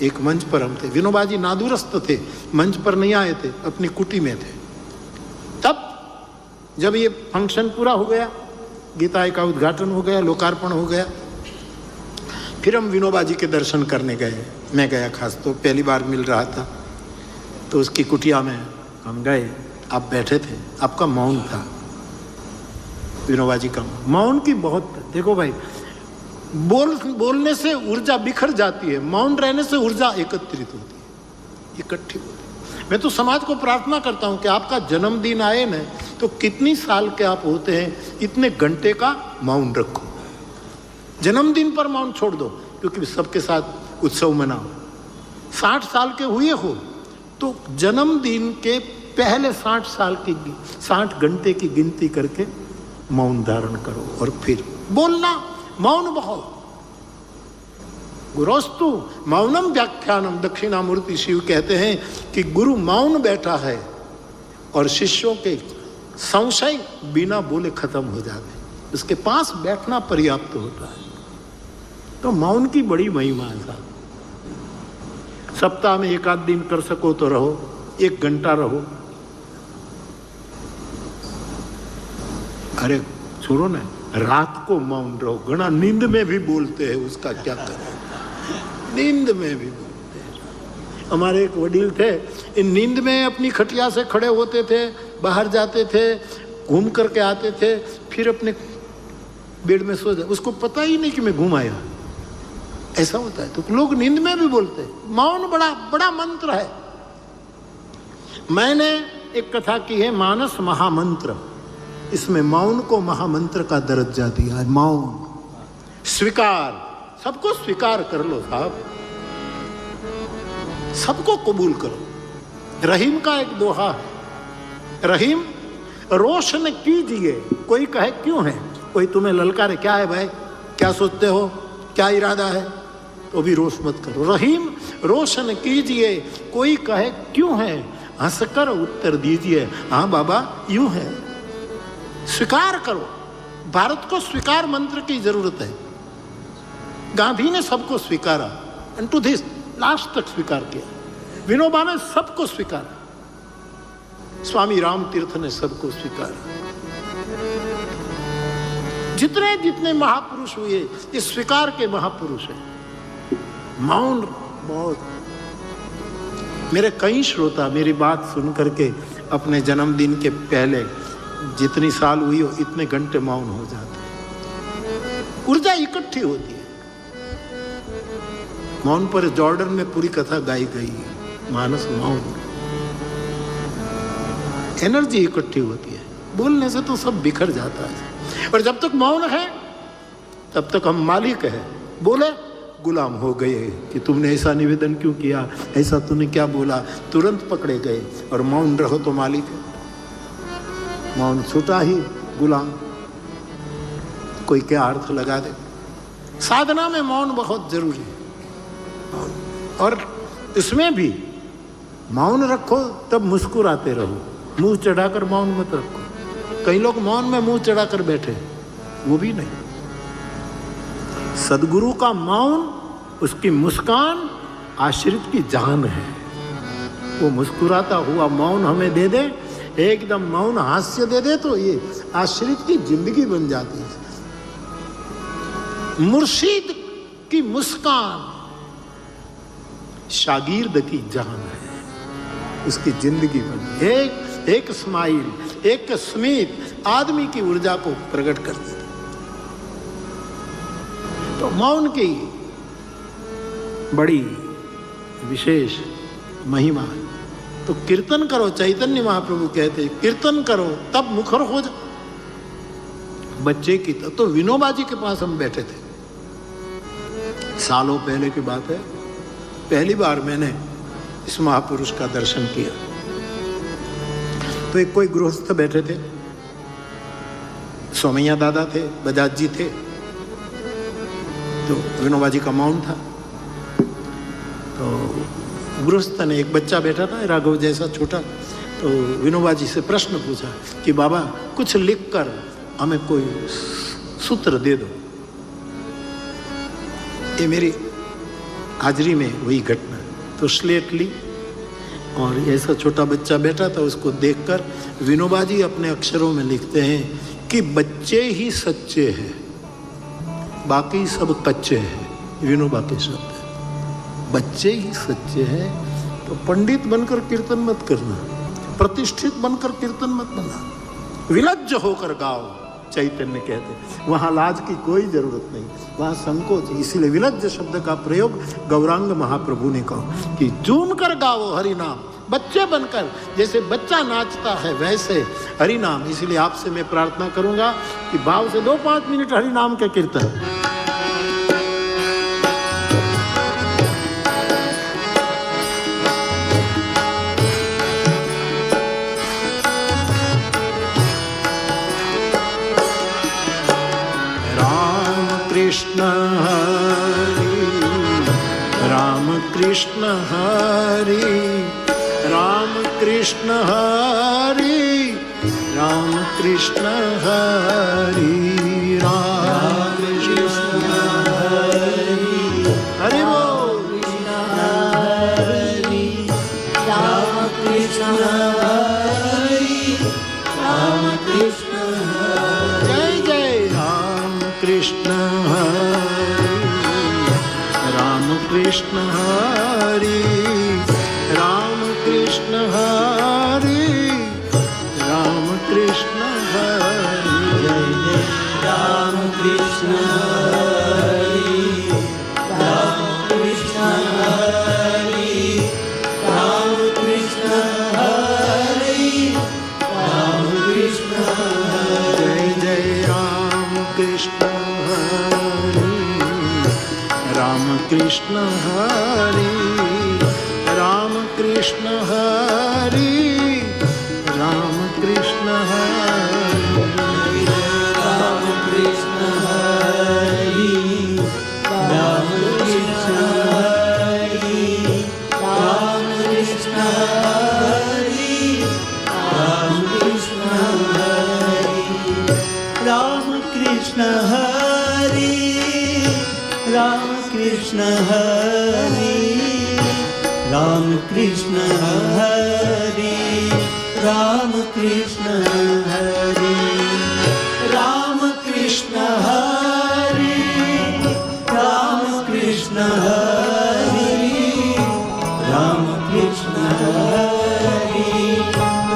एक मंच पर हम थे, विनोबा जी नादुरस्त थे, मंच पर नहीं आए थे, अपनी कुटी में थे। तब जब ये फंक्शन पूरा हो गया, गीता का उद्घाटन हो गया, लोकार्पण हो गया, फिर हम विनोबा जी के दर्शन करने गए। मैं गया खास, तो पहली बार मिल रहा था, तो उसकी कुटिया में हम गए। आप बैठे थे, आपका मौन था, विनोबा जी का मौन की बहुत, देखो भाई, बोलने से ऊर्जा बिखर जाती है, मौन रहने से ऊर्जा एकत्रित होती है, इकट्ठी होती है। मैं तो समाज को प्रार्थना करता हूं कि आपका जन्मदिन आए न, तो कितनी साल के आप होते हैं, इतने घंटे का मौन रखो। जन्मदिन पर मौन छोड़ दो, क्योंकि सबके साथ उत्सव मनाओ। 60 साल के हुए हो तो जन्मदिन के पहले 60 घंटे की गिनती करके मौन धारण करो और फिर बोलना। मौन बहुत, गुरोस्तु मौनम व्याख्यानम, दक्षिणामूर्ति शिव कहते हैं कि गुरु मौन बैठा है और शिष्यों के संशय बिना बोले खत्म हो जाते हैं, उसके पास बैठना पर्याप्त होता है। तो मौन की बड़ी महिमा है साहब। सप्ताह में 1 आध दिन कर सको तो रहो, 1 घंटा रहो। अरे छोड़ो ना, रात को मौन रहो। घना नींद में भी बोलते हैं, उसका क्या करें, नींद में भी बोलते हैं। हमारे एक वडील थे, इन नींद में अपनी खटिया से खड़े होते थे, बाहर जाते थे, घूम करके आते थे, फिर अपने बेड में सो जाते, उसको पता ही नहीं कि मैं घूम आया। ऐसा होता है, तो लोग नींद में भी बोलते हैं। मौन बड़ा बड़ा मंत्र है। मैंने एक कथा की है, मानस महामंत्र, इसमें मौन को महामंत्र का दर्जा दिया है। मौन स्वीकार, सबको स्वीकार कर लो साहब, सबको कबूल करो। रहीम का एक दोहा है, रहीम रोशन कीजिए, कोई कहे क्यों है, कोई तुम्हें ललकारे क्या है भाई, क्या सोचते हो, क्या इरादा है, तो भी रोष मत करो। रहीम रोशन कीजिए, कोई कहे क्यों है, हंसकर उत्तर दीजिए हाँ बाबा यूं है। स्वीकार करो। भारत को स्वीकार मंत्र की जरूरत है। गांधी ने सबको स्वीकारा, एंड टू दिस लास्ट तक स्वीकार किया। विनोबा ने सबको स्वीकारा, स्वामी राम तीर्थ ने सबको स्वीकारा। जितने जितने महापुरुष हुए ये स्वीकार के महापुरुष हैं। मौन बहुत, मेरे कई श्रोता मेरी बात सुन करके अपने जन्मदिन के पहले जितनी साल हुई हो इतने घंटे मौन हो जाते हैं, ऊर्जा इकट्ठी होती है। मौन पर जॉर्डन में पूरी कथा गाई गई है, मानस मौन, एनर्जी इकट्ठी होती है। बोलने से तो सब बिखर जाता है, और जब तक मौन है तब तक हम मालिक है। बोले गुलाम हो गए कि तुमने ऐसा निवेदन क्यों किया, ऐसा तूने क्या बोला, तुरंत पकड़े गए। और मौन रहो तो मालिक है, मौन छूटा ही गुलाम। कोई क्या अर्थ लगा दे। साधना में मौन बहुत जरूरी है, और इसमें भी मौन रखो तब मुस्कुराते रहो, मुंह चढ़ाकर मौन मत रखो। कई लोग मौन में मुंह चढ़ाकर बैठे, वो भी नहीं। सदगुरु का मौन, उसकी मुस्कान आश्रित की जान है। वो मुस्कुराता हुआ मौन हमें दे दे, एकदम मौन हास्य दे दे, तो ये आश्रित की जिंदगी बन जाती है। मुर्शिद की मुस्कान शागिर्द की जान है, उसकी जिंदगी बन। एक स्माइल, एक स्मित आदमी की ऊर्जा को प्रकट कर देती। तो मौन की बड़ी विशेष महिमा है। तो कीर्तन करो, चैतन्य महाप्रभु कहते हैं कीर्तन करो तब मुखर हो जाओ। बच्चे की तो विनोबा जी के पास हम बैठे थे, सालों पहले की बात है। पहली बार मैंने इस महापुरुष का दर्शन किया। तो एक कोई गृहस्थ बैठे थे, सोमैया दादा थे, बजाज जी थे, तो विनोबा जी का मौन था। तो गृहस्थ ने, एक बच्चा बैठा था राघव जैसा छोटा, तो विनोबा जी से प्रश्न पूछा कि बाबा कुछ लिख कर हमें कोई सूत्र दे दो। ये मेरी हाजिरी में वही घटना। तो स्लेट ली और ऐसा छोटा बच्चा बैठा था, उसको देखकर विनोबा जी अपने अक्षरों में लिखते हैं कि बच्चे ही सच्चे हैं, बाकी सब कच्चे हैं। विनोबा के शब्द है, बच्चे ही सच्चे हैं। तो पंडित बनकर कीर्तन मत करना, प्रतिष्ठित बनकर कीर्तन मत बनना, विलज्ज होकर गाओ, चैतन्य कहते। वहाँ लाज की कोई जरूरत नहीं, वहाँ संकोच। इसीलिए विलज्ज शब्द का प्रयोग गौरांग महाप्रभु ने कहा कि झूम कर गाओ हरि नाम, बच्चे बनकर, जैसे बच्चा नाचता है वैसे हरि नाम। इसलिए आपसे मैं प्रार्थना करूंगा कि भाव से 2-5 मिनट हरि नाम के कीर्तन। कृष्ण हरि राम कृष्ण हरि राम कृष्ण हरि राम कृष्ण हरि राम कृष्ण हरि हरि बोल
राम कृष्ण हरि राम कृष्ण
जय जय राम कृष्ण राम कृष्ण हरि राम कृष्ण हरि राम कृष्ण हरि जय जय
राम कृष्ण हरि राम कृष्ण हरि राम कृष्ण हरि राम कृष्ण
जय जय राम कृष्ण हरि राम कृष्ण हरि राम कृष्ण हरि राम कृष्ण हरि
राम कृष्ण हरि राम कृष्ण हरि राम कृष्ण हरि राम कृष्ण हरि राम कृष्ण हरि राम कृष्ण हरि राम कृष्ण हरि राम कृष्ण हरि राम कृष्ण हरि राम कृष्ण हरि राम कृष्ण हरि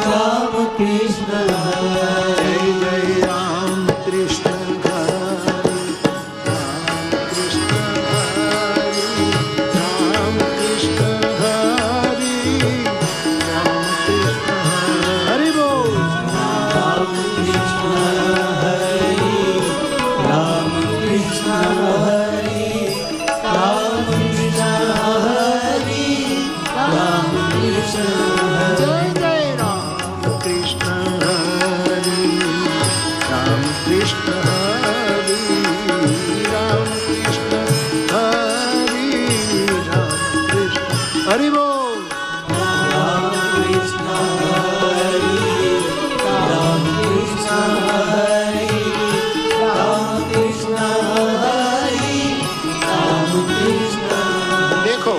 राम कृष्ण हरि
जय जय राम कृष्ण हरि राम कृष्ण हरि राम कृष्ण हरि बोल
राम कृष्ण हरि राम कृष्ण हरि राम कृष्ण हरि राम कृष्ण
जय जय राम कृष्ण हरि राम कृष्ण हरि राम कृष्ण हरि राम कृष्ण हरि बोल
राम कृष्ण हरि राम कृष्ण हरि राम कृष्ण हरि राम कृष्ण
देखो,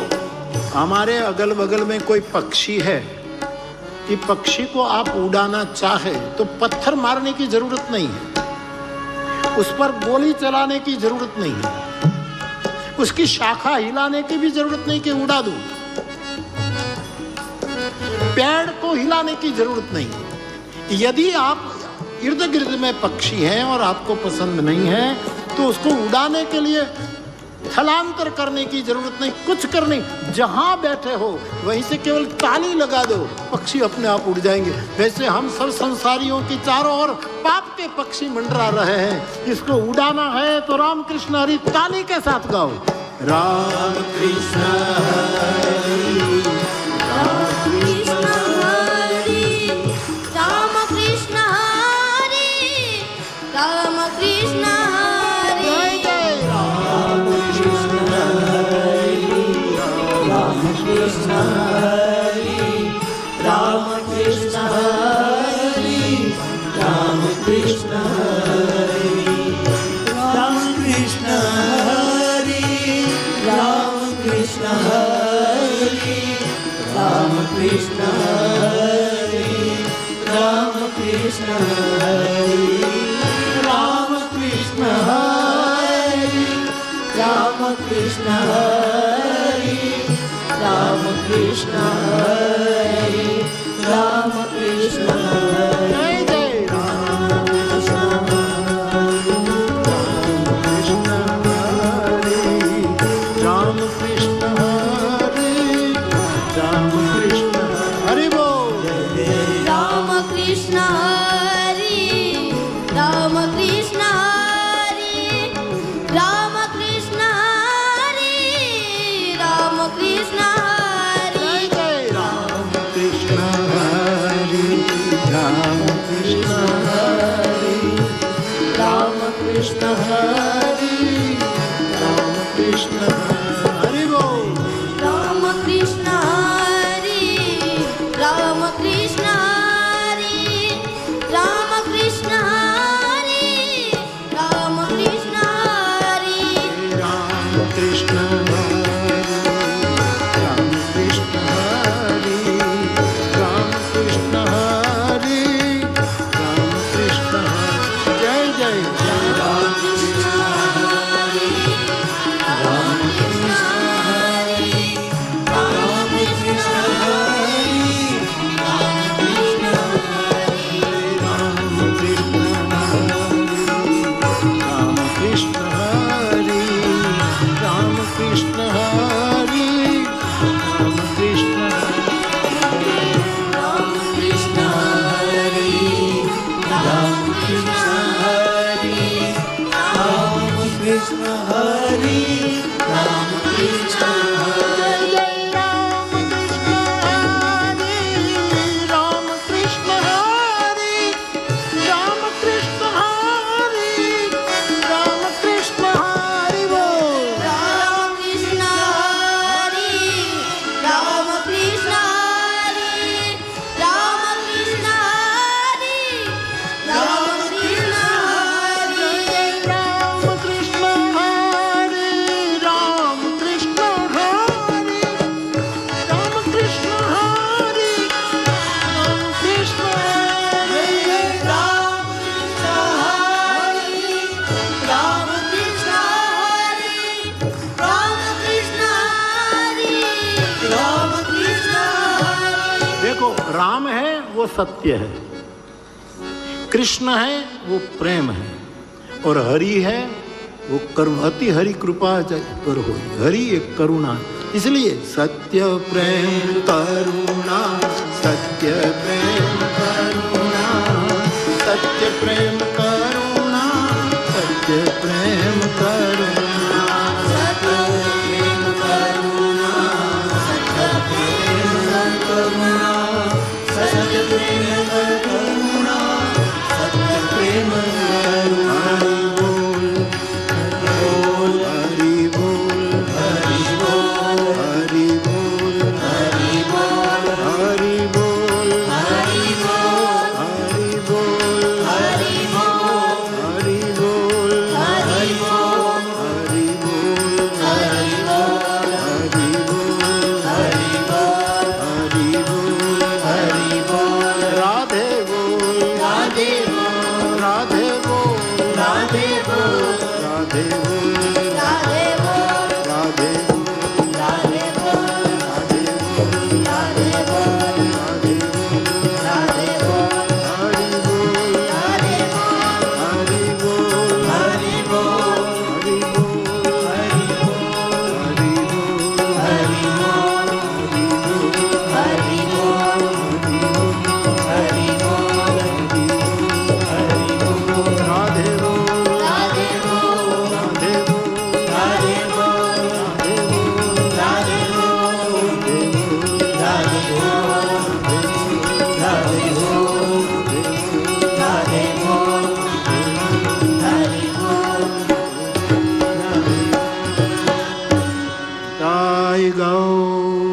हमारे अगल बगल में कोई पक्षी है कि पक्षी को आप उड़ाना चाहे तो पत्थर मारने की जरूरत नहीं है, उस पर गोली चलाने की जरूरत नहीं है, उसकी शाखा हिलाने की भी जरूरत नहीं कि उड़ा दूं, पेड़ को हिलाने की जरूरत नहीं। यदि आप इर्द गिर्द में पक्षी हैं और आपको पसंद नहीं है तो उसको उड़ाने के लिए स्थलांतर करने की जरूरत नहीं, कुछ करने, जहां बैठे हो वहीं से केवल ताली लगा दो, पक्षी अपने आप उड़ जाएंगे। वैसे हम सब संसारियों की चारों ओर पाप के पक्षी मंडरा रहे हैं, इसको उड़ाना है तो राम कृष्ण हरि ताली के साथ गाओ। राम कृष्ण हरि
राम कृष्ण हरि राम कृष्ण हरि राम कृष्ण हरि
जय जय Ram
Krishna Hari Ram Krishna Hari Ram Krishna Hari Ram Krishna Hari Ram Krishna Hari Ram Krishna Hari Krishna Hare Rama Krishna Hare Rama Krishna Hare Rama Krishna Hare Rama Krishna Hare Rama Krishna Hare Krishna Hare Rama Krishna Hare Bol
Rama Krishna Hare Rama Krishna Hare Rama Krishna Hare Rama Krishna Hare
Rama Krishna Hare Rama Krishna Hare Rama Krishna Hare Rama Krishna Hare Jai Jai Ram है वो सत्य है, कृष्ण है वो प्रेम है, और हरि है वो करुणा, अति हरि कृपा पर हो। हरि एक करुणा, इसलिए सत्य प्रेम करुणा, सत्य प्रेम करुणा, सत्य प्रेम करुणा, सत्य प्रेम करुणा। Jai Gaur